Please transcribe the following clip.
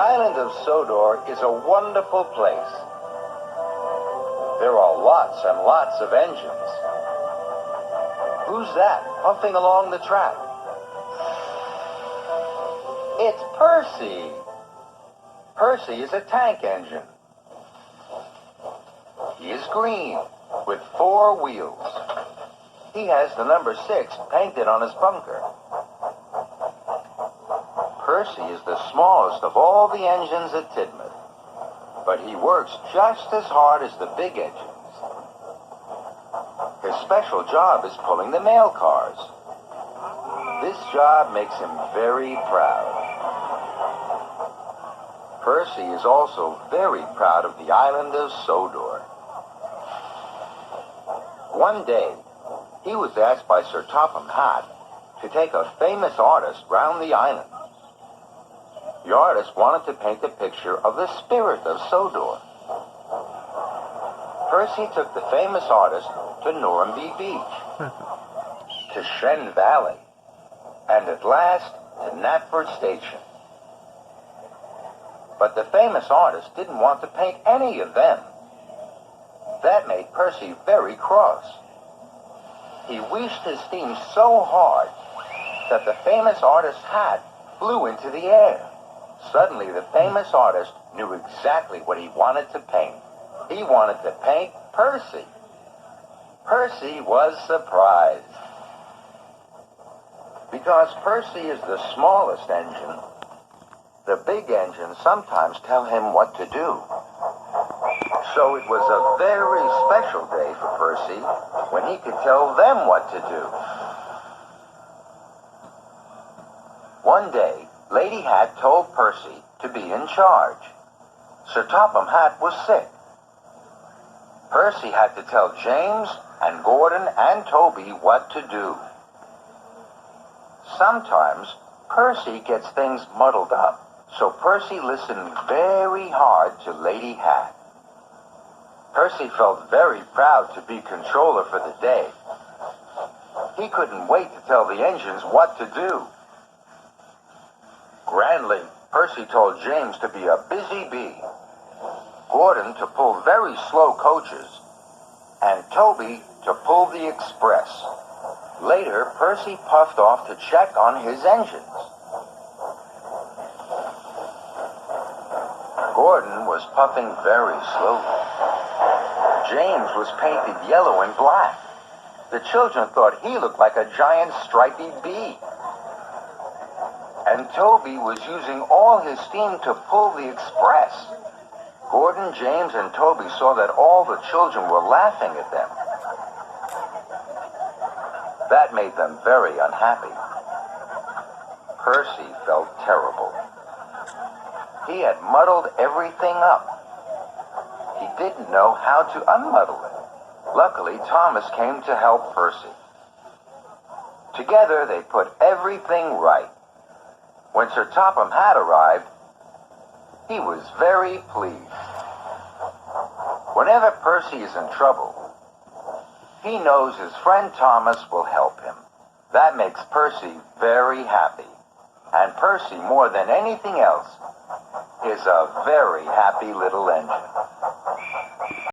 island of Sodor is a wonderful place. There are lots and lots of engines. Who's that puffing along the track? It's Percy. Percy is a tank engine. He is green with 4 wheels. He has the number 6 painted on his bunker. Percy is the smallest of all the engines at Tidmouth, but he works just as hard as the big engines. His special job is pulling the mail cars. This job makes him very proud. Percy is also very proud of the island of Sodor. One day, he was asked by Sir Topham Hatt to take a famous artist round the island. The artist wanted to paint a picture of the spirit of Sodor. Percy took the famous artist to Normanby Beach, to Shen Valley, and at last to Knapford Station. But the famous artist didn't want to paint any of them. That made Percy very cross. He wished his theme so hard that the famous artist's hat flew into the air. Suddenly, the famous artist knew exactly what he wanted to paint. He wanted to paint Percy. Percy was surprised. Because Percy is the smallest engine, the big engines sometimes tell him what to do. So it was a very special day for Percy when he could tell them what to do. One day, Lady Hatt told Percy to be in charge. Sir Topham Hatt was sick. Percy had to tell James and Gordon and Toby what to do. Sometimes Percy gets things muddled up, so Percy listened very hard to Lady Hatt. Percy felt very proud to be controller for the day. He couldn't wait to tell the engines what to do. Grandly, Percy told James to be a busy bee, Gordon to pull very slow coaches, and Toby to pull the express. Later, Percy puffed off to check on his engines. Gordon was puffing very slowly. James was painted yellow and black. The children thought he looked like a giant stripy bee. And Toby was using all his steam to pull the express. Gordon, James, and Toby saw that all the children were laughing at them. That made them very unhappy. Percy felt terrible. He had muddled everything up. He didn't know how to unmuddle it. Luckily, Thomas came to help Percy. Together, they put everything right. When Sir Topham Hatt arrived, he was very pleased. Whenever Percy is in trouble, he knows his friend Thomas will help him. That makes Percy very happy. And Percy, more than anything else, is a very happy little engine.